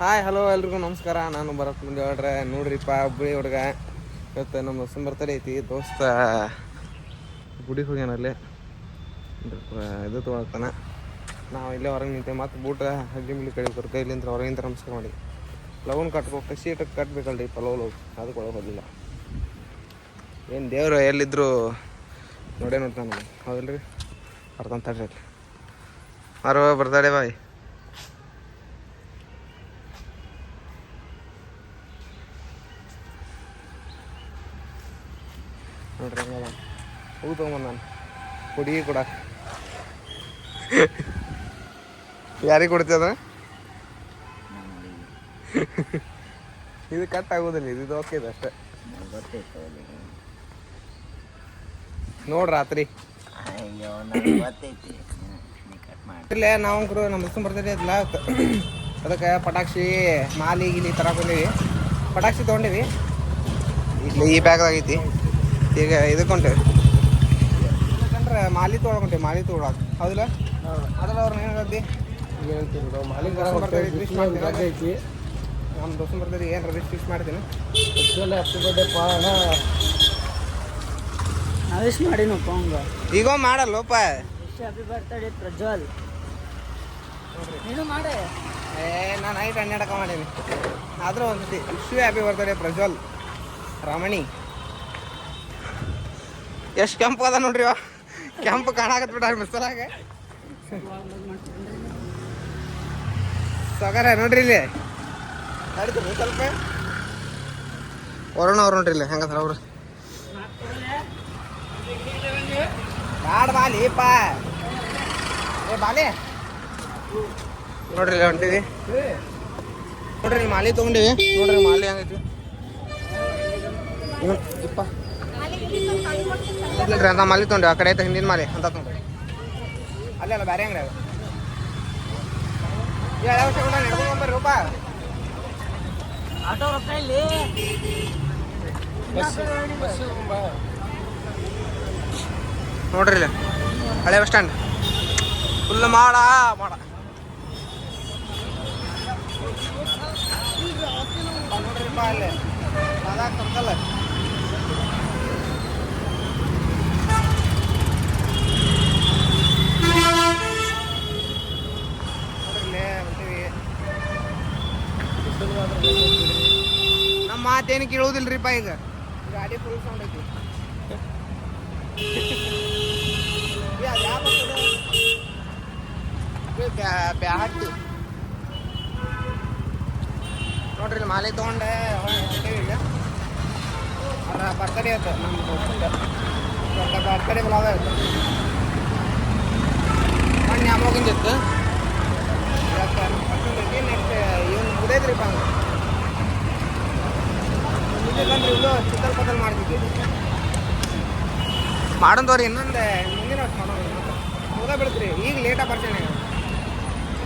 Hi hello ಎಲ್ರಿಗೂ ನಮಸ್ಕಾರ. ನಾನು ಭರತ್ ಮುಂದೆ ಹೇಳ್ರೆ ನೋಡ್ರಿಪ್ಪ ಹುಬ್ಬಳ್ಳಿ ಹುಡುಗ. ಇವತ್ತು ನಮ್ಮ ದೋಸ್ತನ ಬರ್ತಡೇ ಐತಿ. ದೋಸ್ತ ಗುಡಿಗೆ ಹೋಗ್ಯಾನಲ್ಲಿ ಇದು ತೊಗೊಳ್ತಾನೆ. ನಾವು ಇಲ್ಲೇ ಹೊರಗೆ ನಿಂತೇವೆ. ಮತ್ತು ಬೂಟ ಹಗ್ಗಿ ಮಿಲ್ಲಿ ಕಡಿಬೇಕು ಕೈಲಿಂದ ಹೊರಗಿಂದ ನಮಸ್ಕಾರ ಮಾಡಿ ಲವನ್ ಕಟ್ಬೇಕು. ಸೀಟಕ್ಕೆ ಕಟ್ಬೇಕಲ್ರಿ ಪಲೋಲು ಅದಕ್ಕೆ ಒಳಗೆ ಹೋಗಲಿಲ್ಲ. ಏನು ದೇವರು ಎಲ್ಲಿದ್ದರೂ ನೋಡೇ ನೋಡ್ತಾನೆ. ಹೌದಿಲ್ಲ ರೀ ಬರ್ತಂತಾಡ್ರಿ ಮಾರೋ ಬರ್ತಾಳೆ ಬಾಯ್. ನೋಡ್ರಿ ಹಂಗದ ಹೂ ತೊಗೊಂಬಂದು ನಾನು ಹುಡುಗಿ ಕೊಡಕ್ಕೆ. ಯಾರಿಗೆ ಕೊಡ್ತೀಯ ಅದ? ಇದು ಕಟ್ ಆಗೋದಿಲ್ಲ, ಇದು ಓಕೆ ಇದೆ ಅಷ್ಟೇ. ನೋಡ್ರಿ ರಾತ್ರಿ ಇಲ್ಲೇ ನಾವು ನಮ್ಮ ದೋಸ್ತನ ಬರ್ತಡೇ ಐತಲ್ಲ ಅದಕ್ಕೆ ಪಟಾಕ್ಷಿ ಮಾಲಿ ಗಿಲಿ ತರಕ್ಕೆ ಬಂದೀವಿ. ಪಟಾಕ್ಷಿ ತೊಗೊಂಡಿವಿ. ಇಲ್ಲಿ ಈ ಬ್ಯಾಗ್ದಾಗೈತಿ. ಈಗ ಇದಕ್ಕೆ ಹೊಂಟೇವಿ. ಯಾಕಂದ್ರೆ ಮಾಲಿ ತೊಗೊಳಕೊಂಟೇವಿ. ಮಾಲಿ ತೊಗೊಳಕ್ಕೆ ಹೌದಿಲ್ಲ? ಅದಲ್ಲ ಅವ್ರನ್ನ ಏನಾಗತ್ತಿ ಐತಿ. ನಮ್ಮ ದೋಸ್ತನ ಬರ್ತಡೇ ಏನು ವಿಶ್ ವಿಶ್ ಮಾಡ್ತೀನಿ. ಹ್ಯಾಪಿ ಬರ್ಡೇ ಪಾಣ ವಿಶ್ ಮಾಡಿನಪ್ಪ ಹಂಗ ಈಗ ಮಾಡಲ್ಲಪ್ಪ. Happy birthday Prajwal. ನೀನು ಮಾಡೆ. ನಾನು ನೈಟ್ 12 ಮಾಡೀನಿ. ಆದರೂ ಒಂದ್ಸತಿ ವಿಶ್ ಹ್ಯಾಪಿ ಬರ್ತಡೇ ಪ್ರಜ್ವಲ್ ರಮಣಿ. ಎಷ್ಟು ಕೆಂಪು ಅದ ನೋಡ್ರಿ. ಕೆಂಪು ಕಾಣಾಕತ್ಬಿಟ್ಟ ಮಿಸಲಾಗ ಸಗರ ನೋಡ್ರಿ. ಇಲ್ಲಿ ನಡೀತೀರಿ ಸ್ವಲ್ಪ ವರುಣ ಅವ್ರು ನೋಡ್ರಿ ಇಲ್ಲಿ ಹೆಂಗದ್ರ ಅವ್ರು. ಬ್ಯಾಡ ಬಾಲಿಪ್ಪ. ಏ ಬಾಲಿ ನೋಡ್ರಿ ಇಲ್ಲಿ ಹೊಂಟಿವಿ. ನೋಡ್ರಿ ಇಲ್ಲಿ ಮಾಲಿ ತೊಗೊಂಡಿವಿ. ನೋಡ್ರಿ ಮಾಲಿ ಹೆಂಗೈತಿ ಇಪ್ಪ. ಇಲ್ಲರಿ ಅಂತ ಮಾಲಿ ತೊಗೊಂಡು ಆ ಕಡೆ ಐತೆ ಹಿಂದಿನ ಮಾಲಿ ಅಂತ ತೊಗೊಂಡ್ರಿ. ಅಲ್ಲೇ ಅಲ್ಲ ಬೇರೆ ಅಂಗಡಿ ಅದು. ಯಾವ ವರ್ಷ ಕೂಡ ನಡ್ಕೊಂಡ್ಬರ್ರಿ ರೂಪ. ಆಟೋ ರೊಕ್ಕ ಇಲ್ಲಿ ನೋಡ್ರಿ ಇಲ್ಲಿ ಹಳೆ ಬಸ್ ಸ್ಟ್ಯಾಂಡ್ ಫುಲ್ ಮಾಡ ಮಾಡ. ನೋಡ್ರಿಪ್ಪ ಅಲ್ಲಿ ಅದಾಗ ತರ್ಕಲ್ಲ. ನಮ್ಮ ಮಾತೇನು ಕೇಳೋದಿಲ್ರಿಪ್ಪ. ಈಗ ಗಾಡಿ ಫುಲ್ ಸೌಂಡ್ ಐತಿ. ಬ್ಯಾಹಟ್ಟಿ ನೋಡ್ರಿ ಇಲ್ಲಿ ಮಾಲೆ ತೊಗೊಂಡೆ ಈಗ ಅದ್ರ ಬರ್ತಡೇ ಆಯ್ತು. ನಮ್ಮ ದೋಸ್ತಂದು ಬರ್ತಡೇ ಬ್ಲಾಗ ಆಯ್ತು. ಮೊನ್ನೆ ಅಮ್ಮೋಗಿಂದಿತ್ತು. ನೆಕ್ಸ್ಟ್ ಇವನು ಮುಗಿದೈತ್ರಿಪ್ಪ. ಹಂಗೆ ಮುಂದಿಲ್ಲಂದ್ರೆ ಇಲ್ಲೂ ಚಿಕ್ಕಲ್ ಪತ್ತಲ್ ಮಾಡ್ತಿದ್ವಿ. ಮಾಡೋದವ್ರಿ ಇನ್ನೊಂದು ಮುಂದಿನ ವರ್ಷ ಮಾಡೋದು ಮುದ ಬಿಡ್ತೀರಿ. ಈಗ ಲೇಟಾಗಿ ಬರ್ತೇನೆ.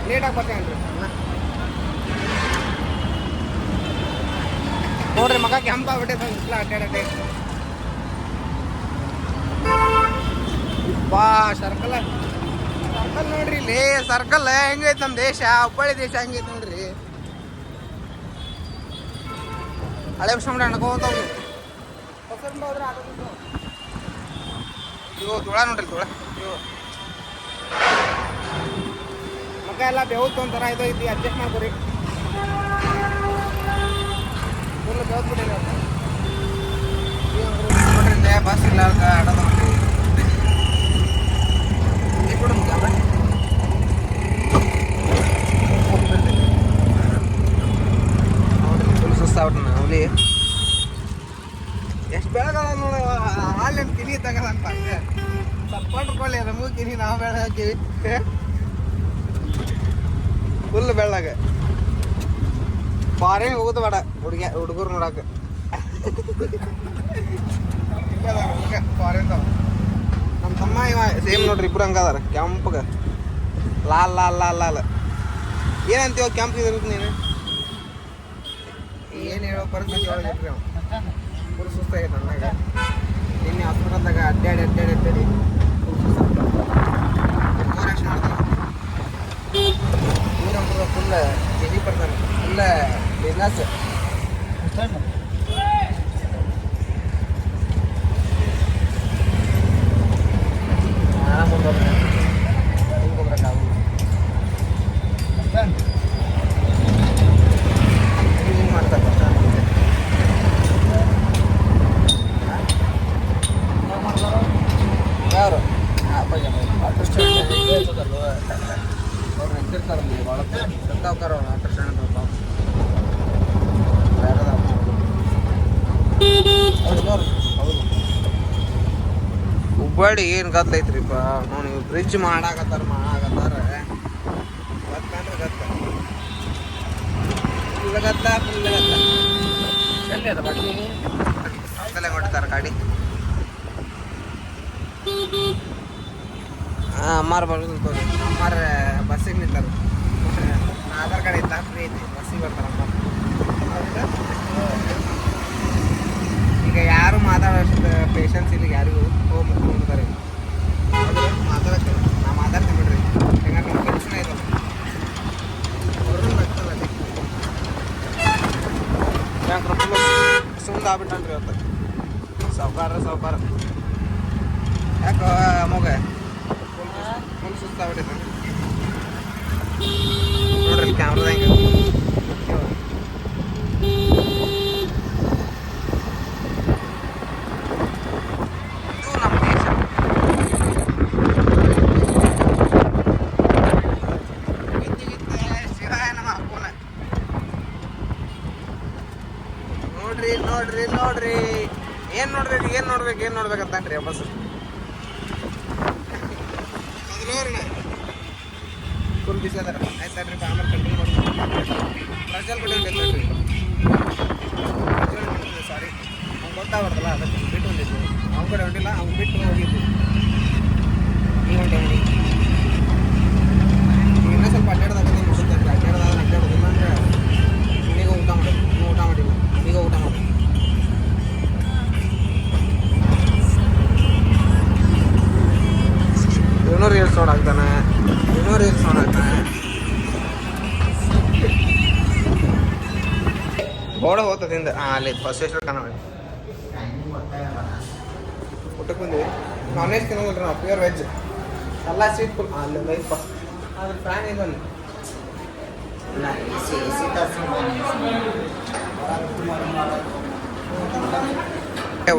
ಲೇಟಾಗಿ ಬರ್ತೇನೆ ರೀ. ನೋಡ್ರಿ ಮಗ ಕೆಂಪಾಗ್ಬಿಟ್ಟೈತೆ ಬಿಸ್ಲ ಅಡ್ಡಾಡಟ್ಟೆ. ಬಾ ಸರ್ಕಲ್ ಸರ್ಕಲ್ ನೋಡ್ರಿ ಇಲ್ಲಿ. ಸರ್ಕಲ್ ಹೆಂಗೈತೆ ನಮ್ಮ ದೇಶ, ಹುಬ್ಬಳ್ಳಿ ದೇಶ ಹೆಂಗೈತೆ ನೋಡ್ರಿ. ಹಳೆ ವರ್ಷ ಅನ್ಕೋತ ಹೋದ್ರೆ ಆಟೋದು ಇವು ತುಳ ನೋಡ್ರಿ ತುಳ. ಇವು ಮಗ ಎಲ್ಲ ಬೆವತ್ತು ಒಂಥರ ಇದು ಐತಿ. ಅಡ್ಜಸ್ಟ್ ಮಾಡ್ಕೊರಿ. ಫುಲ್ ಬೆವತ್ಬಿಟ್ಟಿರಿ ನೋಡ್ರಿ. ಬಸ್ ಇಲ್ಲ ಆಟೋದ ನೋಡ್ರಿ. ಫುಲ್ ಸುಸ್ತಾಗ್ಬಿಟ್ಟು ಅವಲಿ. ಎಷ್ಟು ಬೆಳಗದ ನೋಡ. ಹಾಲೇನು ಕಿನಿ ತಗದಂತ ಸಪ್ಪಟ್ಕೊಳ್ಳಿ ನಮಗೂ ಕಿನಿ. ನಾವು ಬೆಳಗ್ಗೆ ಹಾಕಿವಿ ಫುಲ್ ಬೆಳ್ಳಗ. ಫಾರಿನ್ ಹೋಗೋದು ಬೇಡ ಹುಡುಗರು ನೋಡಕ್ಕೆ. ಫಾರಿನ್ ನಮ್ಮ ತಮ್ಮ ಇವ ಸೇಮ್ ನೋಡ್ರಿ. ಇಬ್ರು ಹಂಗದಾರ ಕೆಂಪಗ ಲಾಲ್ ಲಾಲ್ ಲಾಲ್ ಲಾಲ್. ಏನಂತೀವ ಕೆಂಪು ಇದ್ರದ್ದು ನೀನು? ಏನು ಹೇಳೋ ಪರಿಸ್ಥಿತಿ ಒಳಗೆ ನಾವು ಫುಲ್ ಸುಸ್ತಾಗೈತೆ ನನಗೆ. ನಿನ್ನೆ ಹಾಸ್ಪಿಟಲ್ದಾಗ ಅಡ್ಡಾಡಿ ಫುಲ್ ಸುಸ್ತಾಗ್ತದೆ. ಓವರ್ ಆಕ್ಷನ್ ಮಾಡ್ತಾನೆ. ಫುಲ್ ಕೆಜಿ ಬರ್ತಾನೆ. Full full business. ಯಾರು ಆಟೋ ಸ್ಟ್ಯಾಂಡ್ ಅವ್ರು ನಿಂತಿರ್ತಾರಲ್ಲ ಭಾಳ ಸತ್ತಾವ್ಕಾರ ಅವ್ರು ಆಟೋ ಸ್ಟ್ಯಾಂಡ್ ಹೌದು. ಹುಬ್ಬಳ್ಳಿ ಏನು ಗದ್ದಲೈತ್ರಿಪ್ಪ ನಾವು ಬ್ರಿಡ್ಜ್ ಮಾಡಾಕತ್ತಾರ ಗೊತ್ತಂದ್ರೆ ಗತ್ತ ಫುಲ್ ಗತ್ತ ಎಲ್ಲಿ ಅದ ಬಾಟ್ಲಿ ಅಕ್ಕಲೆ ಕೊಡ್ತಾರೆ ಗಾಡಿ. ಅಮ್ಮಾರು ಬರೋದು ತೋರಿ ಅಮ್ಮಾರ ಬಸ್ಸಿಗೆ ನಿಂತಾರೆ. ಆಧಾರ್ ಕಾರ್ಡ್ ಐತಾ ಫ್ರೀ ಐತಿ ಬಸ್ಸಿಗೆ ಬರ್ತಾರೆ ಅಮ್ಮ. ಈಗ ಯಾರು ಮಾತಾಡೋಷ್ಟು ಪೇಷನ್ಸ್ ಇಲ್ಲಿ ಯಾರಿಗೂ ಹೋಗಿ ಮುಚ್ಕೊಂಡ್ಬಿಡ್ತಾರೆ. ಮಾತಾಡಕ್ಕೆ ನಾ ಮಾತಾಡ್ತೀನಿ ಬಿಡ್ರಿ ಹೆಂಗಾರೆ ನಮ್ಮ ಕೆಲಸನೇ ಇರೋದು ಅವ್ರನ್ನ ಆಗ್ತಲ್ಲ ಯಾಕ್ರ ಫುಲ್ ಸುಂದ ಆಗ್ಬಿಟ್ಟನ್ರಿ ಇವತ್ತು ಸಾವ್ಕಾರ ಯಾಕೆ ಮಗ ಫುಲ್ ಸುಸ್ತಾಗ್ಬಿಟ್ಟೈತೆ ನೋಡ್ರಿ ಕ್ಯಾಮ್ರದ ಹೆಂಗೆ ನೋಡ್ರಿ ಏನ್ ನೋಡ್ಬೇಕಂತನ್ರಿ ಬಸ್ ಫುಲ್ ಬಿಸಿ ಅದಾರ. ಆಯ್ತಾಡ್ರಿ ಆಮೇಲೆ ಕಂಟಿನ್ಯೂ ಮಾಡ್ತೀನಿ. ಪ್ರಜ್ವಲ್ ಬಿಟ್ಟು ಸಾರಿ ಅವ್ನು ಗೊತ್ತಾಗ್ಬಾರ್ದಲ್ಲ ಅದಕ್ಕೆ ಬಿಟ್ಟು ಬಂದಿದ್ವಿ. ಅವ್ನ ಕಡೆ ಹೊಂಟಿಲ್ಲ ಅವ್ನು ಬಿಟ್ಟು ಹೋಗಿದ್ವಿ. ಈಗ ಹೊಂಟೆ ಇನ್ನೂ ಸ್ವಲ್ಪ ಅಡ್ಡಾಡ್ದಾಗ ಮುಗಿಸ್ತೇನೆ. ಅಡ್ಡಾಡೋದಿಲ್ಲ ಅಂದರೆ ಈಗ ಊಟ ಮಾಡೋದು. ಇನ್ನೂ ಊಟ ಮಾಡಿಲ್ಲ, ಈಗ ಊಟ ಮಾಡೋದು. ಇವನು ರೀಲ್ಸ್ ನೋಡಾಕ್ತಾನೆ. ಬೋಡ ಹೋಗ್ತದಿಂದ ಅಲ್ಲಿ ಬಸವೇಶ್ವರ ಕನ್ನಡ ಊಟಕ್ಕೆ ಬಂದ್ವಿ. ನಾನ್ ವೆಜ್ ತಿನ್ನೋದಿಲ್ಲ ನಾವು, ಪ್ಯೂರ್ ವೆಜ್ ಎಲ್ಲ ಸ್ವೀಟ್ ಫುಲ್ ಅಲ್ಲಿ ಲೈಫ್. ಅದ್ರ ಫ್ಯಾನ್ ಇಲ್ಲ ಅಲ್ಲಿ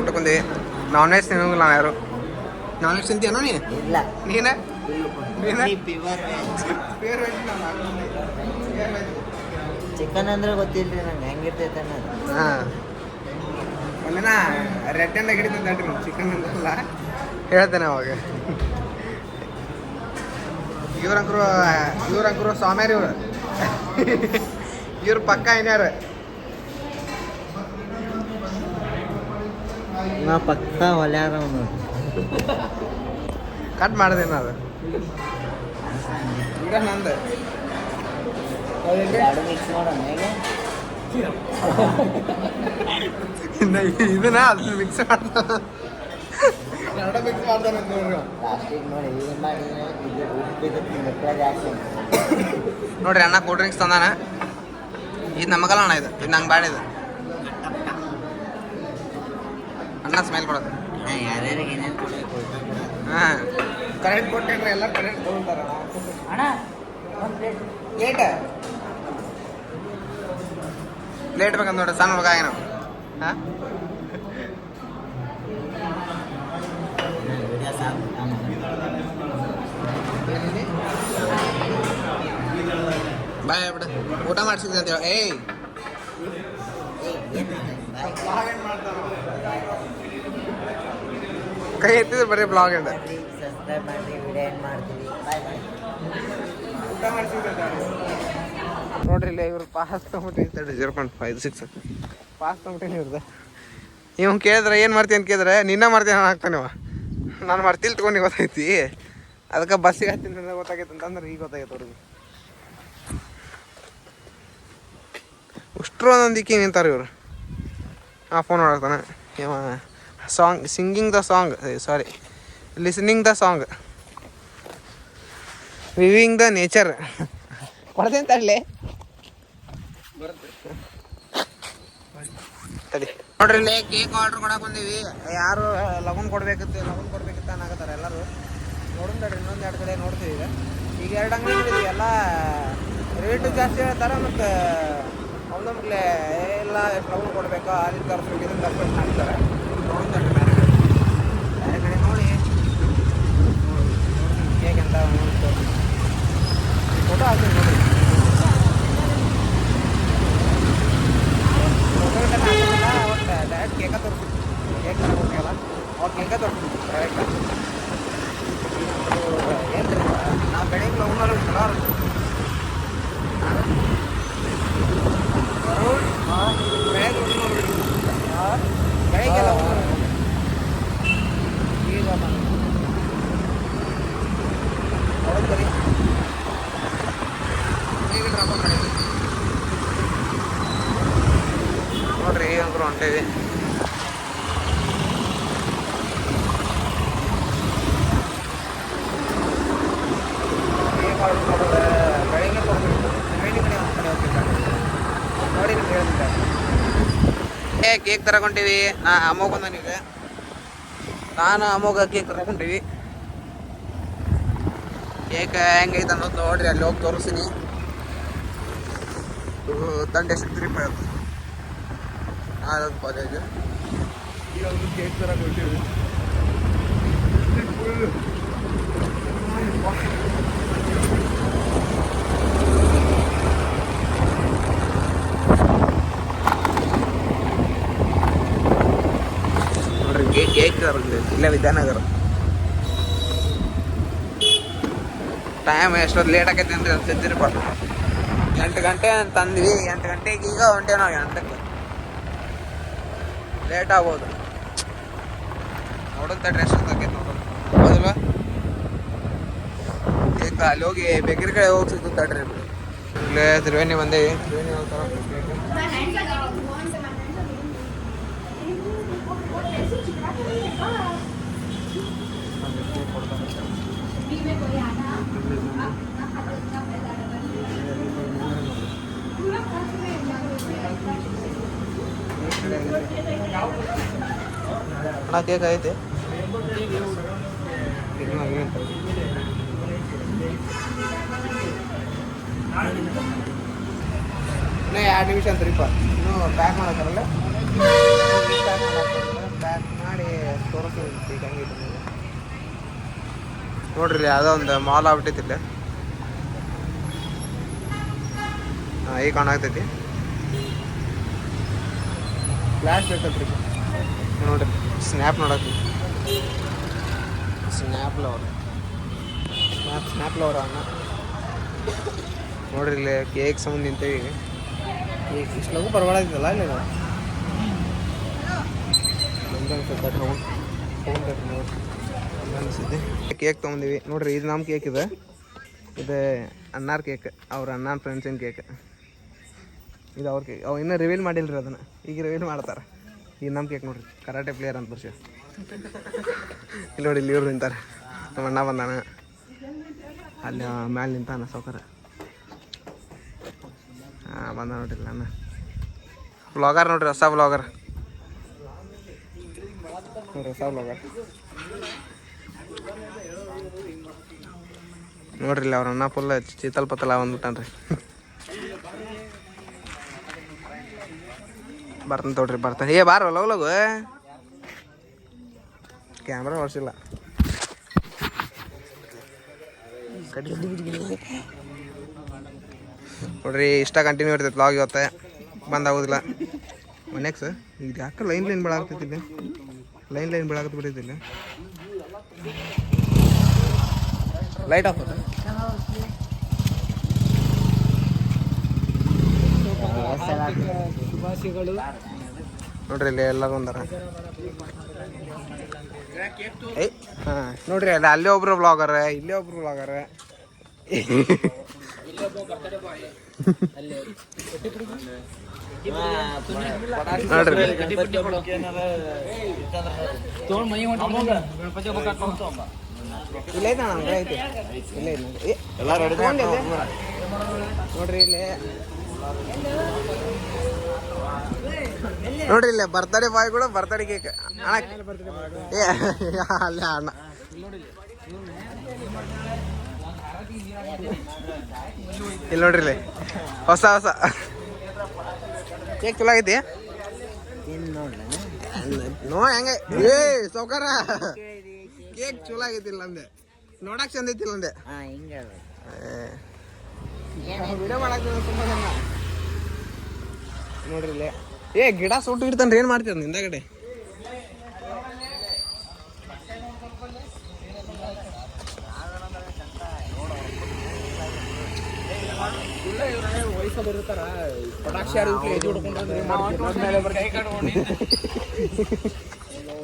ಊಟಕ್ಕೆ ಬಂದ್ವಿ. ನಾನ್ ವೆಜ್ ತಿನ್ನೋದಿಲ್ಲ ನಾವು ಯಾರು. ನಾನ್ ವೆಜ್ ತಿಂತೀಯನೋ ನೀನು? ಇಲ್ಲ. ನೀನು ಚಿಕನ್ ಅಂದ್ರೆ ಗೊತ್ತಿಲ್ರಿ ನಂಗೆ ಹೆಂಗಿರ್ತೈತೆ ಅನ್ನೋದು. ಹಾಂ ಒಂದಿನ ರೆಡ್ ಅಂಡ್ ಹಿಡಿತಂದ್ರಿ ನಾವು ಚಿಕನ್ ಅಂದ್ರಲ್ಲ ಹೇಳ್ತೇನೆ ಅವಾಗ. ಇವ್ರಂಕರು ಸ್ವಾಮಿಯರು ಇವ್ರು ಪಕ್ಕ ಏನ್ಯಾರು ನಾ ಪಕ್ಕ ಹೊಲ್ಯಾರ ಅವನು ಕಟ್ ಮಾಡ್ದೇನ ಅದು ಈಗ ನಂದು ಮಿಕ್ಸ್ ಮಾಡೋಣ ಹೇಗೆ ಇದನ್ನ ಅದನ್ನ ಮಿಕ್ಸ್ ಮಾಡ್ತಾನೆ. ಎರಡು ಮಿಕ್ಸ್ ಮಾಡ್ತಾನೆ ನೋಡ್ರಿ. ಲಾಸ್ಟಿಗೆ ನೋಡಿ ಏನು ಮಾಡಿದ್ರೆ ಇದು ಜಾಸ್ತಿ ನೋಡ್ರಿ ಅಣ್ಣ ಕೂಲ್ ಡ್ರಿಂಕ್ಸ್ ತಂದಾನ. ಇದು ನಮಗಲ್ಲ ಅಣ್ಣ, ಇದು ನಂಗೆ ಬ್ಯಾಡ. ಇದು ಅಣ್ಣ ಸ್ಮೈಲ್ ಕೊಡೋದು. ಯಾರ್ಯಾರಿಗೆ ಏನೇನು ಹಾಂ ಕರೆಂಟ್ ಕೊಟ್ಟೇನ್ರಿ, ಎಲ್ಲ ಕರೆಂಟ್ ತೊಗೊಳ್ತಾರೆ. ಅಣ್ಣ ಒಂದು ಪ್ಲೇಟ್ ಪ್ಲೇಟ್ ಬೇಕಂತ ನೋಡ್ರಿ ಸಣ್ಣ ಹುಡುಗ ಏನೋ. ಹಾಂ ಬಾಯ್ ಬಿಡ ಊಟ ಮಾಡ್ಸಿದ್ದೆ ಅಂತ ಹೇಳಿ. ಏಯ್ ಕೈ ಎತ್ತಿದ್ರೆ ಬರೀ ಬ್ಲಾಗ್ ಅಂತ. ಸಬ್ಸ್ಕ್ರೈಬ್ ಮಾಡಿ, ವಿಡಿಯೋ ಏನು ಮಾಡ್ತೀವಿ. ಬಾಯ್ ಬಾಯ್. ಊಟ ಮಾಡ್ಸಿದ್ದೆ ನೋಡ್ರಿ ಇಲ್ಲ ಇವ್ರು ಪಾಸ್ ತೊಗೊಂಬಿಟ್ಟು 0.56 ಪಾಸ್ ತೊಗೊಂಬಿಟ್ಟೇನೆ ಇವ್ರದ್ದು. ಇವ್ ಕೇಳಿದ್ರೆ ಏನು ಮಾಡ್ತೀನಿ ಅಂತ ಕೇಳಿದ್ರೆ ನಿನ್ನ ಮಾಡ್ತೀನಿ ಹಾಕ್ತಾನೆ ಇವ. ನಾನು ಮಾಡ್ತಿಲ್ ತೊಗೊಂಡು ಗೊತ್ತೈತಿ, ಅದಕ್ಕೆ ಬಸ್ಸಿಗೆ ಹತ್ತೀನಿ ಅಂತ ಗೊತ್ತಾಗೈತೆ ಅಂತಂದ್ರೆ ಈಗ ಗೊತ್ತಾಗೈತೆ ಅವ್ರಿಗೆ. ಅಷ್ಟರು ಒಂದೊಂದಿಕ್ಕಿ ನಿಂತಾರೆ ಇವರು. ಫೋನ್ ಮಾಡ್ತಾನೆ ಇವ. Song singing the song, sorry listening the song, viewing the nature. ಕೊಡ್ತೇನೆ ತಡಲೆ ತಡಿ ನೋಡ್ರಿ ಇಲ್ಲಿ ಕೇಕ್ ಆರ್ಡರ್ ಕೊಡಕ್ಕೆ ಬಂದೀವಿ. ಯಾರು ಲಗನ್ ಕೊಡ್ಬೇಕಿತ್ತು ಅನ್ನಕತ್ತಾರ ಎಲ್ಲರೂ. ನೋಡೋಣ ತಡ್ರಿ, ಇನ್ನೊಂದು 2 ಕಡೆ ನೋಡ್ತೀವಿ. ಈಗ 2 ಅಂಗಡಿ ನೋಡಿದ್ವಿ, ಎಲ್ಲ ರೇಟು ಜಾಸ್ತಿ ಹೇಳ್ತಾರೆ. ಮತ್ತು ಒಂದೊಂದ್ಲೆ ಎಲ್ಲ ಎಷ್ಟು ಲಗನ್ ಕೊಡಬೇಕು, ಅದನ್ನು ತರಿಸ್ಬೇಕು, ಇದನ್ನು ತರಿಸ್ಬೇಕು ಮಾಡ್ತಾರೆ. ನೋಡೋಣ ತಡ್ರಿ ಬೇರೆ ಕಡೆ ನೋಡಿ ಕೇಕ್ ಅಂತ ಫೋಟೋ ಹಾಕ್ತೀನಿ ನೋಡಿ. ಒಟ್ಟು ಡೈರೆಕ್ಟ್ ಕೇಕ ತೋರಿಸ್ತೀನಿ. ಕೇಕ್ ತಗೋಬೇಕಲ್ಲ, ಅವ್ರು ಕೇಕ ತೋರಿಸ್ತೀನಿ ಡೈರೆಕ್ಟ್. ಏನು ರೀ ನಾವು ಬೆಳಿಗ್ಗೆ ಲಗ್ನವ್ರು ಚಲೋ ಬೆಳಿಗ್ಗೆ ಈಗ ಹೌದ್ರಿ ಈಗ ಡ್ರಾಪ್ ಮಾಡಿ ನೋಡ್ರಿ. ಈಗ ಅಂಕರು ಹೊಂಟೇವಿ. ಬೆಳಿಗ್ಗೆ ನೋಡಿ ನಿಮ್ಗೆ ಹೇಳ್ತಿದ್ದೆ. ಕೇಕ್ ತರಕೊಂಡೀವಿ. ಅಮ್ಮೋಗ ಬಂದನಿಗೆ, ನಾನು ಅಮ್ಮೋಗ ಕೇಕ್ ತರಕೊಂಡೀವಿ. ಕೇಕ್ ಹೆಂಗೈತೆ ಅನ್ನೋದು ನೋಡ್ರಿ, ಅಲ್ಲಿ ಹೋಗಿ ತೋರಿಸ್ತೀನಿ. ದಂಡೆ 60 ರೂಪಾಯಿ ಅದು. ಆನಂದ್ ಕಾಲೇಜ್ ಈಗ ಕೇಕ್ ತರಕೊಂಡೀವಿ. ನೋಡ್ರಿ ಕೇಕ್ ತರಕೊಂಡೀವಿ ಇಲ್ಲೇ ವಿದ್ಯಾನಗರ. ಟೈಮ್ ಎಷ್ಟೊತ್ತು ಲೇಟ್ ಆಕೈತಿ ಅಂದ್ರೆ ಅನ್ಸಿದ್ದಿರಪ್ಪ. 8 ಗಂಟೆ ಅಂತ ಅಂದ್ವಿ, 8 ಗಂಟೆಗೆ ಈಗ ಹೊಂಟೇವಿ ನಾವು. 8ಕ್ಕೆ ಲೇಟ್ ಆಗ್ಬೋದು. ನೋಡೋಂಥ ಡ್ರೆಸ್ ಆಕೈತಿ ನೋಡೋಣ, ಹೌದಲ್ವಾ? ಈಗ ಅಲ್ಲಿ ಹೋಗಿ ಬೇಕರಿ ಕಡೆ ಹೋಗಿ ಸಿಗ್ತದೆ ತಡ್ರಿ. ಇಲ್ಲೇ ತ್ರಿವೇಣಿ ಬಂದೇವಿ. ತ್ರಿವೇಣಿ ಕೇಕ್ ಐತೆ ಇನ್ನೂ 2 ನಿಮಿಷ ಅಂತೀರಿಪ್ಪ. ಇನ್ನೂ ಪ್ಯಾಕ್ ಮಾಡತ್ತಾರಲ್ಲ, ಪ್ಯಾಕ್ ಮಾಡಿ ತೋರಿಸ್ತೀವಿ ಹೆಂಗೈತೆ ನೋಡ್ರಿ. ಯಾವುದೋ ಒಂದು ಮಾಲ್ ಆಗ್ಬಿಟ್ಟೈತಿಲ್ಲ. ಈಗ ಕಾಣಾಗ್ತೈತಿ. ಫ್ಲ್ಯಾಶ್ ಬೇಕಲ್ರಿ ನೋಡ್ರಿ. ಸ್ನ್ಯಾಪ್ ನೋಡತ್ತಿ, ಸ್ನ್ಯಾಪ್ ಲವರ್ ಅನ್ನ ನೋಡ್ರಿ. ಇಲ್ಲಿ ಕೇಕ್ ಸಂಬಂಧ ನಿಂತೇವಿ. ಕೇಕ್ ಇಷ್ಟಲಾಗೂ ಪರವಾಗಿಲ್ಲ ಇಲ್ಲಿ ನಾವು ಅನಿಸಿದ್ದೆ. ಕೇಕ್ ತೊಗೊಂಡಿವಿ ನೋಡ್ರಿ. ಇದು ನಮ್ಮ ಕೇಕ್ ಇದೆ. ಇದು ಅಣ್ಣಾರ ಕೇಕ್, ಅವ್ರ ಅಣ್ಣನ ಫ್ರೆಂಡ್ಸಿನ ಕೇಕ್. ಇದು ಅವ್ರ ಕೇಕ್. ಅವು ಇನ್ನೂ ರಿವೀಲ್ ಮಾಡಿಲ್ರಿ, ಅದನ್ನು ಈಗ ರಿವೀಲ್ ಮಾಡ್ತಾರೆ. ಈಗ ನಮ್ಮ ಕೇಕ್ ನೋಡ್ರಿ, ಕರಾಟೆ ಪ್ಲೇಯರ್ ಅಂತ ವರ್ಷ. ಇಲ್ಲಿ ನೋಡಿ, ಇಲ್ಲಿ ಇವ್ರು ನಿಂತಾರೆ. ನಮ್ಮ ಅಣ್ಣ ಬಂದಾನ, ಅಲ್ಲಿ ಮ್ಯಾಲೆ ನಿಂತಾನ ಸೌಕರ. ಬಂದ ನೋಡ್ರಿ ನಾನು ಬ್ಲಾಗರ್ ನೋಡ್ರಿ, ಹೊಸ ಬ್ಲಾಗರ್ ನೋಡ್ರಿ. ಇಲ್ಲಿ ಅವ್ರ ಅಣ್ಣ ಫುಲ್ ಚೀತಲ್ ಪತ್ತಲ ಬಂದ್ಬಿಟ್ಟಾನ್ರಿ. ಬರ್ತಾನೆ ತೋಡ್ರಿ, ಬರ್ತಾನೆ. ಬಾರ ಲಗು ಕ್ಯಾಮ್ರಾ ಹೊಡ್ಸಿಲ್ಲ. ನೋಡ್ರಿ, ಇಷ್ಟ ಕಂಟಿನ್ಯೂ ಇರ್ತೈತೆ ಲಾಗ್. ಇವತ್ತೆ ಬಂದಾಗೋದಿಲ್ಲ ನೆಕ್ಸ್ಟ್. ಇದು ಯಾಕೆ ಲೈನ್ ಬೆಳಾಗ್ತೈತಿಲ್ಲ, ಲೈನ್ ಬೆಳಾಗತ್ ಬಿಟ್ಟಿದ್ದಿಲ್ಲ. ಲೈಟ್ ಆಫ್ ನೋಡ್ರಿ. ಇಲ್ಲಿ ಎಲ್ಲರೂ ಒಂದಾರ. ಹಾಂ ನೋಡ್ರಿ, ಅಲ್ಲೇ ಒಬ್ರು ಬ್ಲಾಗರ್, ಇಲ್ಲೇ ಒಬ್ರು ಬ್ಲಾಗರ್. ನೋಡ್ರಿ ಇಲ್ಲ ಐತೆ, ಇಲ್ಲ ನೋಡ್ರಿ. ಇಲ್ಲಿ ನೋಡ್ರಿ ಇಲ್ಲೇ ಬರ್ತಡೇ ಬಾಯ್ ಕೂಡ ಬರ್ತಡೇ ಕೇಕ್ ಅಣ್ಣ ಏ ಅಲ್ಲೇ ಅಣ್ಣ ಇಲ್ಲಿ ನೋಡ್ರಿ ಇಲ್ಲಿ ಹೊಸ ಕೇಕ್ ಚಲೋ ಆಗೈತಿ ನೋ ಹೆಂಗೆ ಏ ಸೌಕಾರ ಕೇಕ್ ಚಲೋ ಆಗೈತಿಲ್ಲ ಅಂದೆ ನೋಡಕ್ ಚಂದ ಐತಿಲ್ಲ ಅಂದೆ ವಿಡಿಯೋ ಮಾಡಕ್ ತುಂಬಾ ಚಂದ ನೋಡ್ರಿ ಇಲ್ಲಿ ಏ ಗಿಡ ಸುಟ್ಟು ಇಡ್ತಾನ್ರಿ ಏನ್ ಮಾಡ್ತೀರ ಹಿಂದಗಡೆ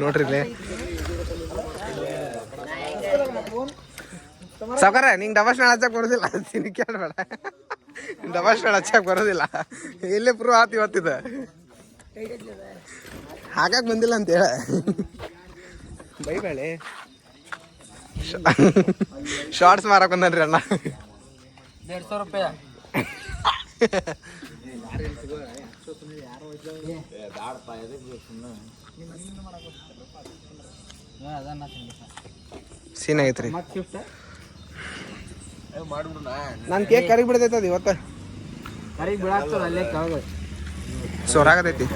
ನೋಡ್ರಿ ಇಲ್ಲಿ ಸಾವ್ಕಾರ ನಿಂಗೆ ಡಬಲ್ ಹಚ್ಚಕ್ ಬರೋದಿಲ್ಲ ಕೇಳಬೇಡ ಡಬಲ್ ಹಚ್ಚಕ್ ಬರೋದಿಲ್ಲ ಇಲ್ಲೇ ಪ್ರೂವ್ ಆತಿ ಇವತ್ತಿದ ಹಾಕಕ್ ಬಂದಿಲ್ಲ ಅಂತ ಹೇಳ ಬೈಬೇಳೆ ಶಾರ್ಟ್ಸ್ ಮಾರಕ್ ಬಂದನ್ರಿ ಅಣ್ಣ 150 ರೂಪಾಯಿ ಸೀನ್ ಆಗೈತ್ರಿ ನನ್ ಕೇಕ್ ಕರಿಗ್ ಬಿಡ್ತೈತದ ಇವತ್ತ ಕರಿಗ್ ಬಿಡಾಕ್ತದ ಅಲ್ಲೇ ಕೆಳಗೆ ಸೊರಾಗತೈತಿ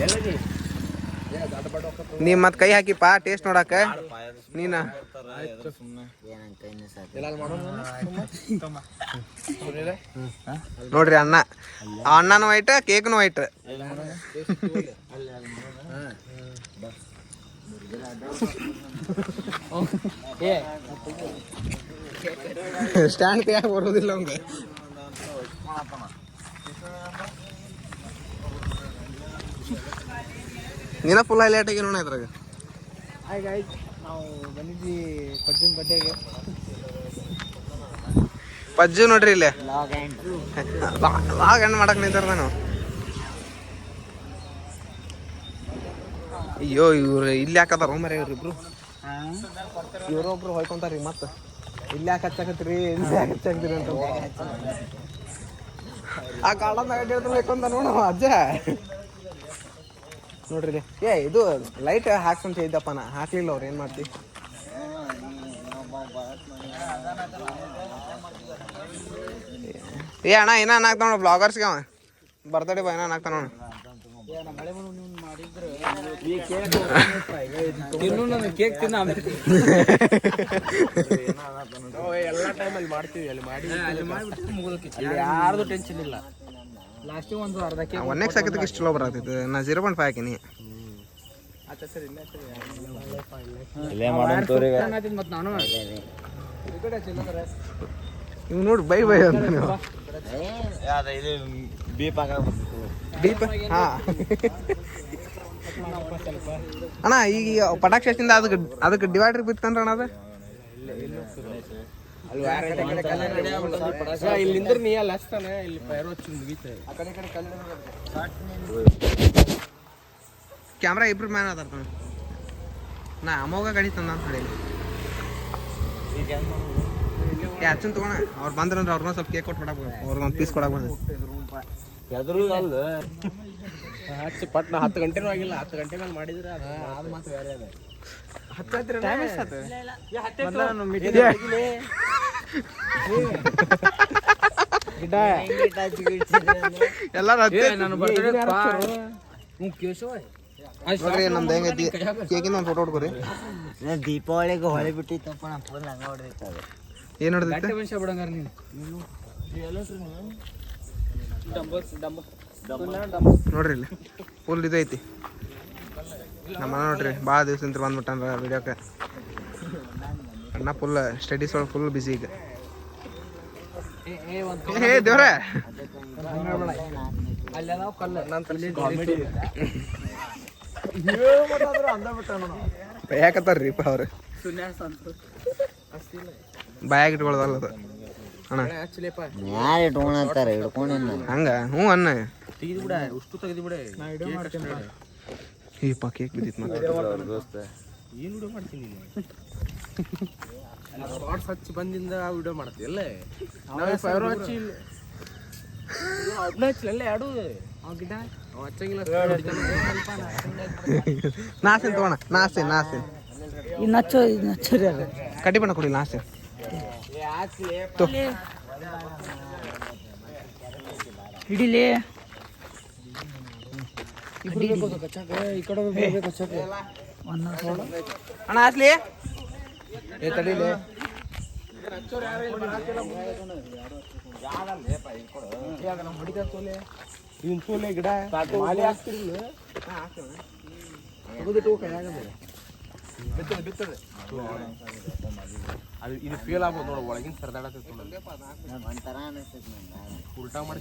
ನೀ ಮತ್ ಕೈ ಹಾಕಿಪ್ಪ ಟೇಸ್ಟ್ ನೋಡಾಕ ನೀನ ನೋಡ್ರಿ ಅಣ್ಣ ಅಣ್ಣನ ವೈಟ್ ಕೇಕ್ನು ವೈಟ್ ಸ್ಟ್ಯಾಂಡ್ ಕೈಯಾಗ ಬರೋದಿಲ್ಲ ಅವಂಗ ನೀನ ಫುಲ್ ಹೈಲೈಟ್ ಆಗಿ ನೋಡ ಇದ್ರಾಗ ನಾವು ಬಂದಿದ್ವಿ ಪಜ್ಜನ್ ಬಡ್ಡೆಗೆ ಪಜ್ಜು ನೋಡ್ರಿ ಇಲ್ಲೇ ಲಾಗ್ ಎಂಡ್ ಮಾಡಕ್ ನಿಂತಾರ ನಾನು ಅಯ್ಯೋ ಇವ್ರು ಇಲ್ಲಿ ಹಾಕತಾರ ಮರ ಇವ್ರಿಬ್ರು ಇವ್ರೊಬ್ರು ಹೊಯ್ಕೊಂತಾರ್ರಿ ಮತ್ತ ಇಲ್ಲಿ ಯಾಕೆ ಹಚ್ಚಾಕತ್ರಿ ಇಲ್ಲಿ ಯಾಕೆ ಹಚ್ಚಾಕತ್ರಿ ಅಂತ ಆ ಗಾರ್ಡನ್ದಾಗ ಅಡ್ಡಿಡ್ತ ಬೇಕಂತ ನೋಡು ಅಜ್ಜ ನೋಡ್ರಿ ಏ ಇದು ಲೈಟ್ ಹಾಕ್ಸಂತ ಇದ್ದಪ್ಪ ನಾ ಹಾಕ್ಲಿಲ್ಲ ಅವ್ರು ಏನ್ ಮಾಡ್ತಿ ಏ ಅಣ್ಣ ಏನ ಹಾಕ್ತಾವ ನೋಡು ಬ್ಲಾಗರ್ಸ್ಗೆ ಅವ ಬರ್ತಡೇ ಬಾಯ್ ನಾನು ಹಾಕ್ತಾನ ನೋಡು ಕೇಕ್ ತಿನ್ನ ಎಲ್ಲ ಟೈಮಲ್ಲಿ ಮಾಡ್ತೀವಿ ಅಲ್ಲಿ ಮಾಡಿ ಯಾರ್ದು ಟೆನ್ಷನ್ ಇಲ್ಲ ಲಾಸ್ಟಿಗೆ ಒಂದು ಅರ್ಧ ಕೇಕ್ ಒನ್ನೆಕ್ಸ್ ಹಾಕಿದ್ದಕ್ಕೆ ಇಷ್ಟು ಚಲೋ ಬರತ್ತಿತ್ತು ನಾ 0.5 ಹಾಕಿನಿ ಮತ್ತೆ ನಾನು ಇವ್ ನೋಡು ಬೈ ಬೈ ಅಂತ ನೀವು ದೀಪ ಹಾ ಅಣ್ಣ ಈಗ ಪಟಾಕ್ಷಿ ಹಚ್ಚಿಂದ ಅದಕ್ಕೆ ಡಿವೈಡರ್ ಬಿತ್ತಂದ್ರ ಅಣ್ಣ ಅದು ಇಲ್ಲಿಂದ್ರ ನೀ ಅಲ್ಲಿ ಹಚ್ತಾನೆ ಇಲ್ಲಿ ಪೈರೋ ಹಚ್ಚಿ ಮುಗೀತೆ ಕ್ಯಾಮ್ರಾ ಇಬ್ರು ಮ್ಯಾನ್ ಅದಾರ ನಾ ಅಮೋಗ ಗಾಡಿ ತಂದ ಅಂತ ಹೇಳಿ ಹಚ್ಚನ್ ತಗೋಣ ಅವ್ರು ಬಂದ್ರಂದ್ರೆ ಅವ್ರನ್ನ ಸ್ವಲ್ಪ ಕೇಕ್ ಕೊಟ್ಟು ಕೊಡಕ್ ಅವ್ರಿಗೊಂದು ಪೀಸ್ ಕೊಡಕ್ ಬಂದ ಹಚ್ಚಿ ಪಟ್ನ 10 ಗಂಟೆನೂ ಆಗಿಲ್ಲ 10 ಗಂಟೆ ಮೇಲೆ ಮಾಡಿದ್ರೆ ಅದು ಮಾತ್ರ ಬೇರೆ ಅದ ನೋಡ್ರಿ ನಮ್ದು ಹೆಂಗೈತಿ ಕೇಕಿಂದ ಒಂದು ಫೋಟೋ ಹೊಡ್ಕೋರಿ ದೀಪಾವಳಿಗೆ ಹೊಳೆ ಬಿಟ್ಟಿತ್ತಪ್ಪ ಫುಲ್ ಹಂಗ ಹೊಡೆದಿತ್ತು ಏನು ಹೊಡೆದಿತ್ತು ನೋಡ್ರಿ ಇಲ್ಲಿ ಫುಲ್ ಇದೈತಿ ನಮ್ಮ ನೋಡ್ರಿ ಭಾಳ ದಿವ್ಸದಿಂದ ಬಂದ್ಬಿಟ್ಟಂದ್ರ ವಿಡಿಯೋಕ್ಕೆ ಅಣ್ಣ ಫುಲ್ ಸ್ಟಡೀಸ್ ಒಳಗೆ ಫುಲ್ ಬಿಸಿ ಈಗ ಹೇ ದೇವ್ರ ಯಾಕತ್ತಾರ್ರಿಪ್ಪ ಅವ್ರು ಬಾಯಾಗ ಇಟ್ಕೊಳ್ದಲ್ಲ ಅದು ಅಣ್ಣ ಹಂಗ ಹ್ಞೂ ಅಣ್ಣ ಈಪ ಕೇಕ್ ಬಿದ್ದಿತ್ತು ಮತ್ತೆ ಏನು ವಿಡಿಯೋ ಮಾಡ್ತೀನಿ ಶಾರ್ಟ್ಸ್ ಹಚ್ಚಿ ಬಂದಿಂದ ವಿಡಿಯೋ ಮಾಡ್ತೀವಿ ಅಲ್ಲೇ ನಾವು ಫೈರ್ ಹಚ್ಚಿ ಒಬ್ಬನೇ ಹಚ್ಚಲೇ ಎರಡು ನಾಸಿನ್ ತಗೋಣ ನಾಸಿನ್ ಕಡ್ಡಿ ಬಣ್ಣ ಕೊಡಿ ನಾಸಿನ್ ಹಿಡಿಲಿ ಅಣ್ಣ ಹಾಸ್ಲಿ ತಡೀಲಿ ಗಿಡ ಬಿತ್ತದ ಅದು ಇದು ಫೇಲ್ ಆಗ್ಬೋದು ನೋಡ ಒಳಗಿನ ಸರದಾಡತ್ತ ಉಲ್ಟಾ ಮಾಡಿ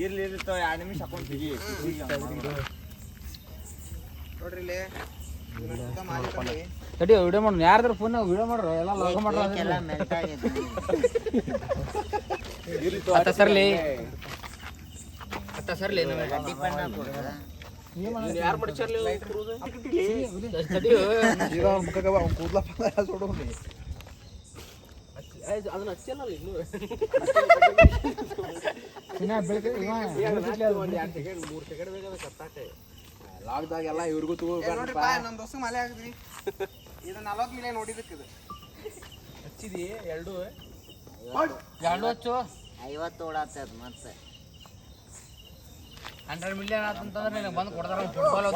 ಇರ್ಲಿ 2 ನಿಮಿಷ ಹಾಕೊಂತೀವಿ ನೋಡ್ರಿ ತಡಿ ವಿಡಿಯೋ ಮಾಡೋಣ ಯಾರ್ದಾರ ಫೋನ್ ವಿಡಿಯೋ ಮಾಡ್ರ ಎಲ್ಲ ಲಾಗ್ ಮಾಡ್ರ ಸರ್ಲಿ ಯಾರು ಮಾಡ್ಚಾರ್ಲಿ ಅದನ್ನ ಹಚ್ಚಲ್ಲ ಇನ್ನು ಲಾಕ್ದಾಗ ಎಲ್ಲ ಇವ್ರಿಗೂ ನಮ್ಮ ದೋಸ್ತ ಮಲೆ ಆಗಿದ್ರಿ ಇದು 40 ಮಿಲಿಯನ್ ನೋಡಿದಕ್ಕೆ ಇದು ಹಚ್ಚಿದಿ ಎರಡು ಹಚ್ಚು 50 ಓಡಾಗ್ತದ ಮತ್ತೆ 100 ಮಿಲಿಯನ್ ಆತಂತಂದ್ರೆ ನಿನಗೆ ಬಂದು ಕೊಡ್ತಾರ ಫುಟ್ಬಾಲ್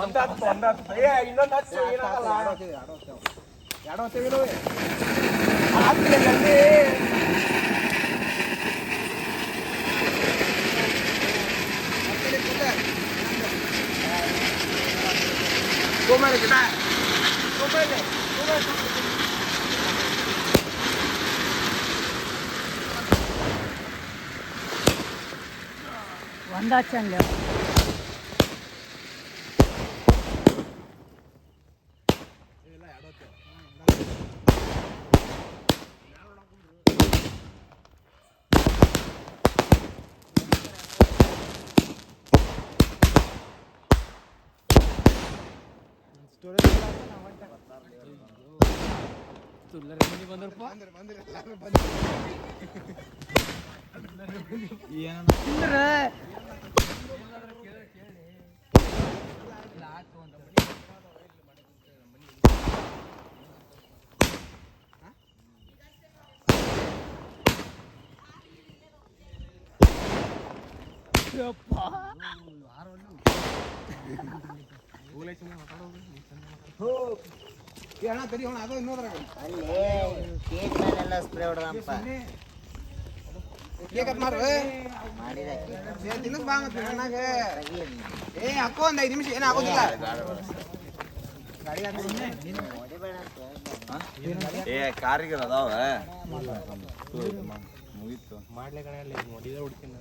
ಒಂದಾಚಂಗ ಅಣ್ಣ ತಡಿ ಅಣ್ಣ ಅದು ಇನ್ನೋದ್ರಾಗ ಅಲ್ಲೇ ಕೇಕ್ ಮೇಲೆಲ್ಲ ಸ್ಪ್ರೇ ಹೊಡೆದಪ್ಪ ಕೇಕ್ ಕಟ್ ಮಾಡು ಮಾಡಿದ ತಿನ್ನಸ್ ಬಾ ಮತ್ತೆ ಅಣ್ಣಾಗ ಹಾಕೋ ಒಂದು 5 ನಿಮಿಷ ಏನು ಆಗೋದಿಲ್ಲ ಕಾರಿಗೆ ಅದಾವ ಮುಗೀತು ಮಾಡ್ಲೆ ಕಣ ನೋಡಿದ್ರೆ ಹುಡ್ತೀನಿ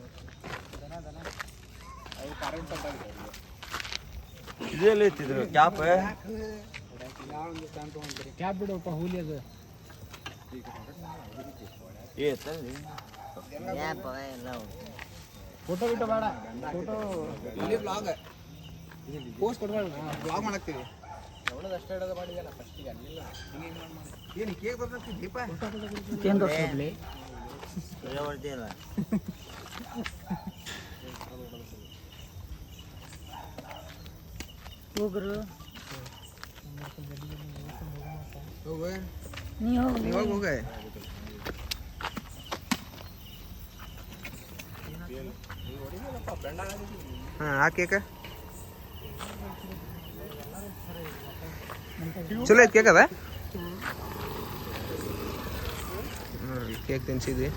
ಇದೆಲ್ಲ ಇತ್ತಿದ್ರು ಕ್ಯಾಪ್ ಕ್ಯಾಬ್ ಬಿಡಪ್ಪ ಹೂಲಿ ಅದು ಎಲ್ಲ ಫೋಟೋ ಬಿಟ್ಟು ಬೇಡ ಫೋಟೋ ಇಲ್ಲಿ ಬ್ಲಾಗ್ ಪೋಸ್ಟ್ ಕೊಡ್ಬೇಡ ಬ್ಲಾಗ್ ಮಾಡಾಕ್ತೀವಿ ಅಷ್ಟೇ ಹಿಡೋದು ಮಾಡಿದಲ್ಲ ಫಸ್ಟಿಗೆ ಅಲ್ಲಿಲ್ಲ ಏನು ಕೇಕ್ ಬರ್ತೈತಿ ದೀಪ ಏನು ತೋರಿಸ್ಲಿ ಹೊಡ್ದಿಲ್ಲ ಹೋಗ್ರು ಹೋಗು ನೀವು ನೀವಾಗ ಹೋಗ ಹಾಂ ಆ ಕೇಕ ಚಲೋ ಐತೆ ಕೇಕ್ ಅದ ನೋಡ್ರಿ ಕೇಕ್ ತಿನ್ಸಿದ್ವಿ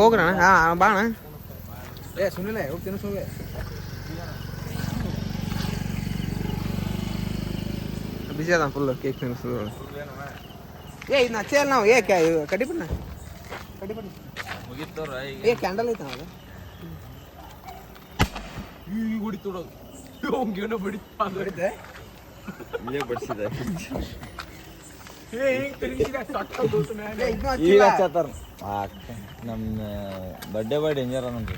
ಹೋಗ್ರಣ ಹಾಂ ಬಾಣ ಸುನಿಲ್ಲ ಹೋಗಿ ತಿನ್ನಿಸೋಗೆ ಬಿಸಿ ಅದ ಫುಲ್ ಕೇಕ್ ತಿನ್ನಿಸೋದು ಇದನ್ನ ಹಚ್ಚೇಲ್ಲ ನಾವು ಕಡಿಪಣ್ಣ ಮುಗಿತವ್ರ ಕ್ಯಾಂಡಲ್ ಐತ ಅದು ಈಗ ಹೊಡಿತೋಡೋದು ಹಂಗೇನೋ ಬಡಿದ್ದೆ ಇಲ್ಲೇ ಬಡಿಸಿದೆ ಈಗ ಹಚ್ಚತ್ತಾರ ನಮ್ಮ ಬರ್ಡೇ ಬಾಯ್ ಡೇಂಜರ್ ಅನ್ನೋದು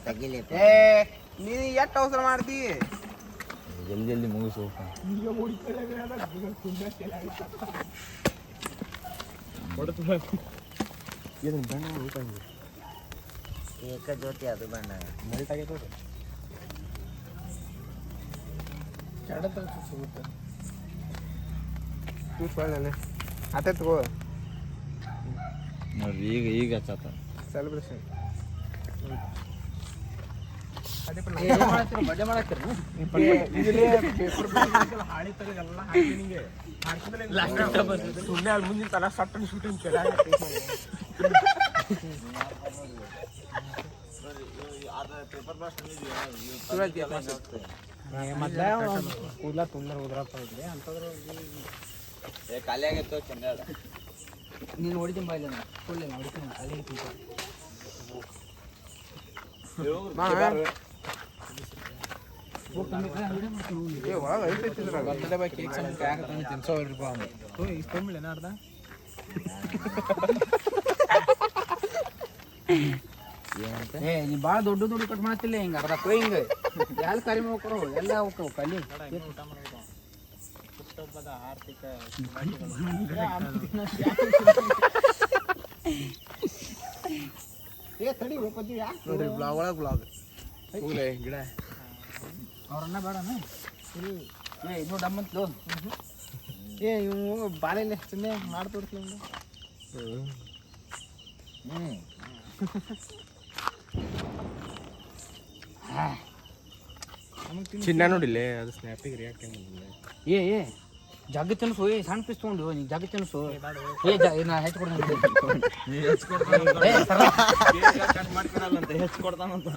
ತಗಿಲಿ ನೀ ಎಷ್ಟು ಅವಸರ ಮಾಡ್ತಿ ಜಲ್ದಿ ಜಲ್ದಿ ಮುಗಿಸು ಏಕ ಜ್ಯೋತಿ ಅದು ಬಣ್ಣ ಮೆಲ್ಟ್ ಆಗೈತೆ ಸಿಗುತ್ತೆ ಜ್ಯೂಸ್ ಒಳ್ಳೆ ಆತ ತಗೋ ನೋಡ್ರಿ ಈಗ ಹಚ್ಚತ್ತ ಸೆಲೆಬ್ರೇಷನ್ ಬಡ್ಡೆ ಮಾಡಾಕ್ತಿರ ಹಾಳಿ ತಗದೆಲ್ಲ ಹಾಕಿ ನಿಂಗೆ ಸುಮ್ಮನೆ ಅಲ್ಲಿ ಮುಂದಿನ ತಲ ಸಟ್ಟನ್ ಶೂಟಿಂಗ್ ಮೊದ್ಲ ಕೂದಲ ತುಂಬ್ರ ಉದ್ರಪ್ಪ ಇದ್ರಿ ಅಂತಂದ್ರೆ ಖಾಲಿ ಆಗೈತೆ ಚೆಂದ ನೀನು ನೋಡಿದ್ದೀನಿ ಬಾಯಿಲ್ಲ ಕೊಡಲಿ ನೋಡಿದ್ದೀನಿ ಅಲ್ಲಿ ಬರ್ತಡೇ ಬೈ ಕೇಕ್ ಸಮ ಹಾಕತ್ತಾನೆ ತಿನ್ಸೋ ಇಸ್ಕೊಂಬಿಲ್ಲ ಅರ್ಧ ಏ ನೀ ಭಾಳ ದೊಡ್ಡ ಕಟ್ ಮಾಡ್ತಿಲ್ಲ ಹಿಂಗೆ ಅರ್ಧ ಕೊಯ್ ಹಿಂಗೆ ಎಲ್ಲ ಕರಿ ಮಾಡ್ಕೊಡು ಎಲ್ಲ ಹೋಗ್ತಾವ ಕಲಿ ಹುಟ್ಟುಹಬ್ಬದ ಆರ್ಥಿಕ ತಡಿ ಹೋಗ್ತೀವಿ ನೋಡ್ರಿ ಬ್ಲಾಗ್ ಒಳಗೆ ಬ್ಲಾಗ್ ಹೋಗ್ಲೇ ಗಿಡ ಅವ್ರನ್ನ ಬೇಡನ ಏ ಇದು ಡಮ್ಮಂತಲು ಏ ಇವು ಬಾಳೆಲೆ ಸುಮ್ಮನೆ ಮಾಡ್ತೋಡ್ತೀವಿ ಚಿನ್ನ ನೋಡಿಲ್ಲ ಅದು ಸ್ನ್ಯಾಪಿಗೆ ರಿಯಾಕ್ಟ್ ಏ ಜಗ್ಗ ತಿನ್ಸು ಏ ಸಣ್ಣ ಪೀಸ್ ತೊಗೊಂಡು ನೀ ಜಗ್ಗ ತಿನ್ಸು ನಾ ಹೆಚ್ಚು ಕೊಡ್ತಾನಂತ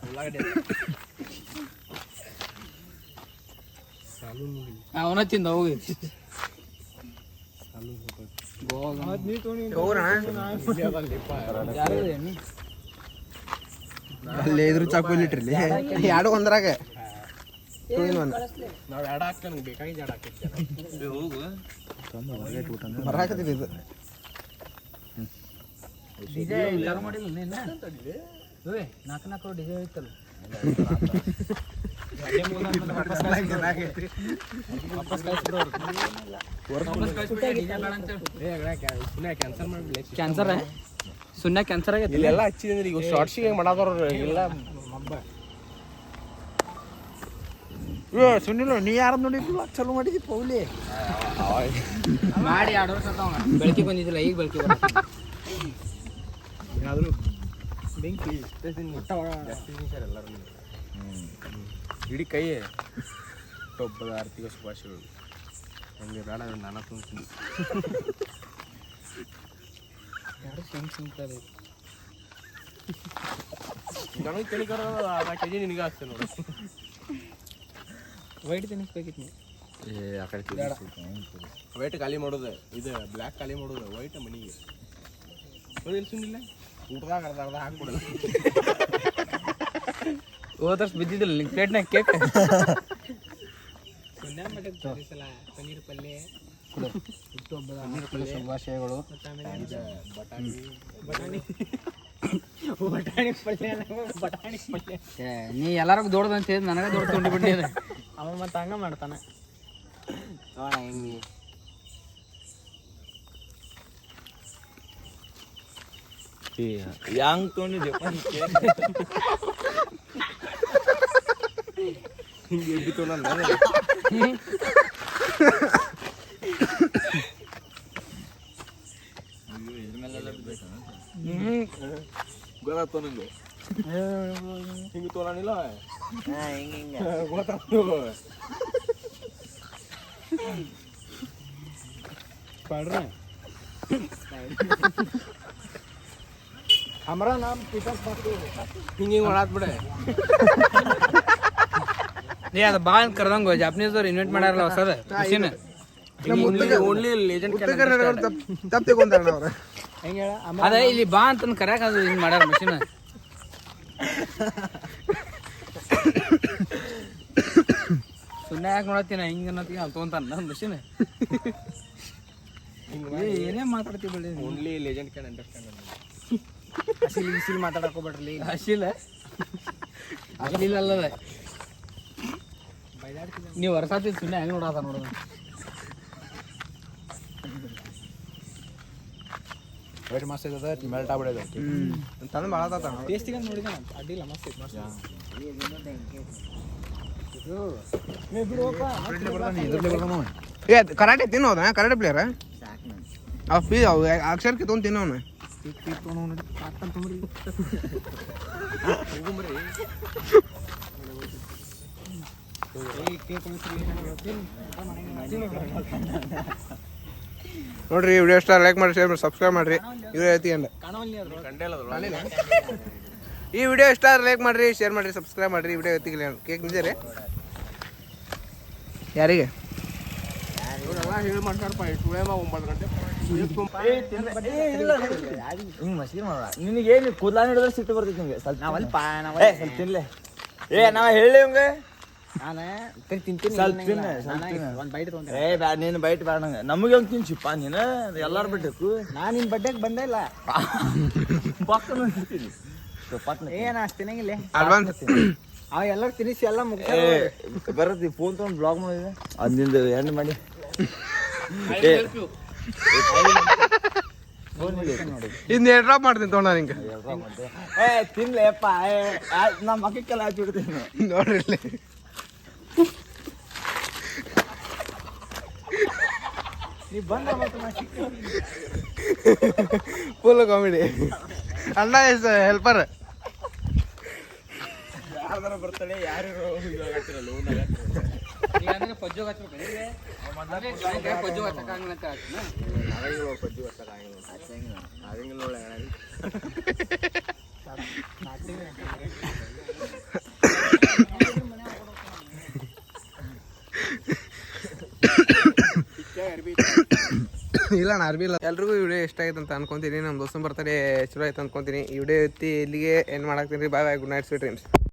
ಅವನ ತಿಂದ ಹೋಗಿ ಅಲ್ಲಿ ಇದ್ರ ಚಾಕು ಇಟ್ರಿ ಎರಡು ಒಂದ್ರಾಗ ನಾವು ಎಡ ಹಾಕ್ತೇನೆ ಬೇಕಾಗಿದ್ದು ಎಡ ಹಾಕ್ತೇವೆ ಹೋಗು ಬರಾಕತ್ತೀರಿ ಇದು ಡಿಜೆ ಚಾಲು ಮಾಡಿಲ್ಲ ನೀನು ನಾಲ್ಕು ಡಿಜೆ ಐತಲ್ಲ ಕ್ಯಾನ್ಸರ್ ಸುಮ್ಮನೆ ಕ್ಯಾನ್ಸರ್ ಆಗೈತೆ ಇಲ್ಲೆಲ್ಲ ಹಚ್ಚಿದ್ರೆ ಈಗ ಶಾರ್ಟ್ಸಿಗೆ ಮಾಡಾದವ್ರು ಇಲ್ಲ ಸುನಿಲ್ ನೀ ಯಾರು ನೋಡಿದ್ಲು ಚಲೋ ಮಾಡಿದಿ ಪೌಲಿ ಮಾಡಿ 2 ವರ್ಷ ಬೆಳಕಿಗೆ ಬಂದಿದ್ದಿಲ್ಲ ಈಗ ಬೆಳಕಿಗೆ ಯಾವ್ದು ಬೆಂಕಿ ಎಲ್ಲರೂ ಇಡೀ ಕೈ ಹಬ್ಬದ ಆರ್ಥಿಕ ಶುಭಾಶಯಗಳು ಹಂಗೆ ಬೇಡ ನಾನು ತುಂಬ್ತೀನಿ ನನಗೆ ತನಿಕರ 4 kg ನಿನಗೆ ಆಗ್ತೇನೆ ನೋಡಿ ವೈಟ್ ತಿನ್ನಿಸ್ಬೇಕಿತ್ತು ವೈಟ್ ಖಾಲಿ ಮಾಡೋದು ಇದು ಬ್ಲ್ಯಾಕ್ ಖಾಲಿ ಮಾಡೋದು ವೈಟ್ ಮನಿಗೆ ಸುಮ್ಮನಿಲ್ಲ ಊಟದಾಗ ಅರ್ಧ ಹಾಕ್ಬಿಡೋದು ಹೋದ ವರ್ಷ ಬಿದ್ದಿದ್ದಿಲ್ಲ ನಿಮ್ಮ ಪ್ಲೇಟ್ನಾಗ ಕೇಕ್ ಪನ್ನೀರ್ ಪಲ್ಯ ಹುಟ್ಟುಹಬ್ಬದ ಶುಭಾಶಯಗಳು ಬಟಾಣಿ ಪಲ್ಯ ನೀ ಎಲ್ಲರಿಗೂ ದೊಡ್ಡದಂತ ಹೇಳಿ ನನಗೆ ದೊಡ್ಡ ತೊಗೊಂಡು ಬಿಟ್ಟು ಅವ ಮತ್ತೆ ಹಂಗ ಮಾಡ್ತಾನೆ ಹೆಂಗೆ ಯಾಂಗ್ ತೊಗೊಂಡಿದ್ದೆ ಹಿಂಗೆ ಎಬ್ಬಿತ್ತು ನನ್ನ ಇದ್ರ ಮೇಲೆಲ್ಲ ಬಿಡ್ಬೇಕಾ ಗೊತ್ತಾಗ್ತು ನಂಗೆ ಹಿಂಗೆ ತೊಗೊಳನಿಲ್ಲ ಹಿಂಗೆ ಗೊತ್ತಾಗ್ತು पढ़ हमारा नाम पीटर ಹಿಂಗೆ ಮಾಡಾತ್ ಬಿಡೆ ಏ ಅದು ಬಾ ಅಂತ ಕರ್ದಂಗ ಜಾಪನೀಸ್ ಇನ್ವೆಂಟ್ ಮಾಡ್ಯಾರಲ್ಲ ಹೊಸದ ಮಷೀನ್ ಓನ್ಲಿ ಲೆಜೆಂಡ್ ತಪ್ಪು ತಗೊಂಡಾರ ಅವ್ರ ಅದ ಇಲ್ಲಿ ಬಾ ಅಂತ ಕರ್ಯಾಕ ಅದು ಹಿಂಗ್ ಮಾಡ್ಯಾರ ಮಷೀನ್ ಸುಮ್ಮನೆ ಯಾಕೆ ನೋಡತ್ತೀನಿ ಹಿಂಗ ಅನ್ನತ್ತೀನಿ ಅಲ್ಲಿ ತೊಗೊಂತಾನ ಮಷೀನ್ ಏನೇ ಮಾತಾಡ್ತೀವಿ ಬಿಡಿ ಓನ್ಲಿ ಲೆಜೆಂಡ್ ಕ್ಯಾನ್ ಅಂಡರ್ಸ್ಟ್ಯಾಂಡ್ ಹಸಿಲ್ ಬಿಸಿಲ್ ಮಾತಾಡಕೋಬೇಡ್ರಿ ಹಸಿಲ್ ಹಸಿಲ್ ಅಲ್ಲದ ನೀವು ವರ್ಷಾತಿ ಸುಮ್ಮನೆ ಹೆಂಗೆ ನೋಡಾತ ನೋಡೋಣ ವೆರಿ ಮಸ್ತ್ ಇರ್ತದೆ ಮೆಲ್ಟ್ ಆಗ್ಬಿಡೋದು ತಂದು ಭಾಳ ಆತ ಟೇಸ್ಟಿಗೆ ನೋಡಿದ ಅಡ್ಡಿಲ್ಲ ಮಸ್ತ್ ಇತ್ತು ಏ ಕರಾಟೆ ತಿನ್ನೋದ ಕರಾಟೆ ಪ್ಲೇಯರ್ ಸಾಕು ನಾನು ಅವ್ ಫೀ ಅವು ಅಕ್ಷರಕ್ಕೆ ತೊಗೊಂಡು ತಿನ್ನೋನು ನೋಡ್ರಿ ವಿಡಿಯೋ ಇಷ್ಟ ಲೈಕ್ ಮಾಡಿ ಶೇರ್ ಮಾಡಿ ಸಬ್ಸ್ಕ್ರೈಬ್ ಮಾಡಿರಿ ಇವ್ರು ಹೇಳ್ತೀಯಂಡ ಈ ವಿಡಿಯೋ ಇಷ್ಟ ಲೈಕ್ ಮಾಡಿರಿ ಶೇರ್ ಮಾಡಿರಿ ಸಬ್ಸ್ಕ್ರೈಬ್ ಮಾಡಿರಿ ವಿಡಿಯೋ ಎತ್ತಿಗಿಲ್ಲ ಕೇಕ್ ನಿಜ ರೀ ಯಾರಿಗೆ ಹೇಳಿ ಮಾಡ್ತಾರಪ್ಪ 9 ಗಂಟೆ ಹಿಂಗೆ ಮಸ್ಕಿ ಮಾಡೋಣ ನಿನಗೇನು ಕೂದಲ ಹಿಡಿದ್ರೆ ಸಿಟ್ಟು ಬರ್ತೈತಿ ನಿಮಗೆ ಸ್ವಲ್ಪ ಸ್ವಲ್ಪ ತಿನ್ಲೆ ನಾವ್ ಹೇಳಿ ಹಂಗೆ ನಾನು ತಿಂತೀನಿ ಸ್ವಲ್ಪ ತಿನ್ನ ಒಂದು ಬೈಟ್ ತೊಗೊಂಡೆ ಬ್ಯಾಡ ನೀನು ಬೈಟ್ ಬೇಡ ನಂಗೆ ನಮಗೆ ಒಂದು ತಿನ್ಸಿಪ್ಪ ನೀನು ಎಲ್ಲಾರು ಬಿಡ್ಬೇಕು ನಾನು ನಿನ್ನ ಬಡ್ಡೆಗೆ ಬಂದೇ ಇಲ್ಲ ಪಕ್ಕ ತಿಂತೀನಿ ಏನು ಅಷ್ಟು ತಿನ್ನಂಗಿಲ್ಲ ಅಡ್ವಾನ್ಸ್ ಅವ ಎಲ್ಲರೂ ತಿನ್ನಿಸಿ ಎಲ್ಲ ಮುಗಿಸ ಬರತ್ತಿ ಫೋನ್ ತೊಗೊಂಡು ಬ್ಲಾಗ್ ಮಾಡಿದೆ ಅದಿಂದು ಎಂಡ್ ಮಾಡಿ ಇನ್ನು ಡ್ರಾಪ್ ಮಾಡ್ತೀನಿ ತೊಗೊಂಡ ನಿಂಗೆ ತಿನ್ಲೇಪ್ಪ ನಮ್ಮ ಮಕ್ಕಕ್ಕೆಲ್ಲ ಹಚ್ಚಿಬಿಡ್ತೀನಿ ನೋಡ್ರಿ ಇಲ್ಲಿ ನೀವು ಬಂದ ಫುಲ್ ಕಾಮಿಡಿ ಅಣ್ಣ ಇಸ್ ಹೆಲ್ಪರ್ ಬರ್ತಾನೆ ಯಾರು ಪಜ್ಜೋಗ ಪಜ್ಜೋಗ ಇಲ್ಲ ನಾ ಅರ್ಬಿ ಇಲ್ಲ ಎಲ್ರಿಗೂ ಈ ವಿಡಿಯೋ ಇಷ್ಟ ಆಯ್ತು ಅಂತ ಅನ್ಕೊಂತೀನಿ ನಮ್ಮ ದೋಸ್ತನ ಬರ್ತಾರೆ ಚಲೋ ಆಯ್ತು ಅನ್ಕೊಂತೀನಿ ಈ ವಿಡಿಯೋ ಎತ್ತಿ ಇಲ್ಲಿಗೆ ಏನು ಮಾಡಾಕ್ತೀನಿ ರೀ bye bye good night sweet dreams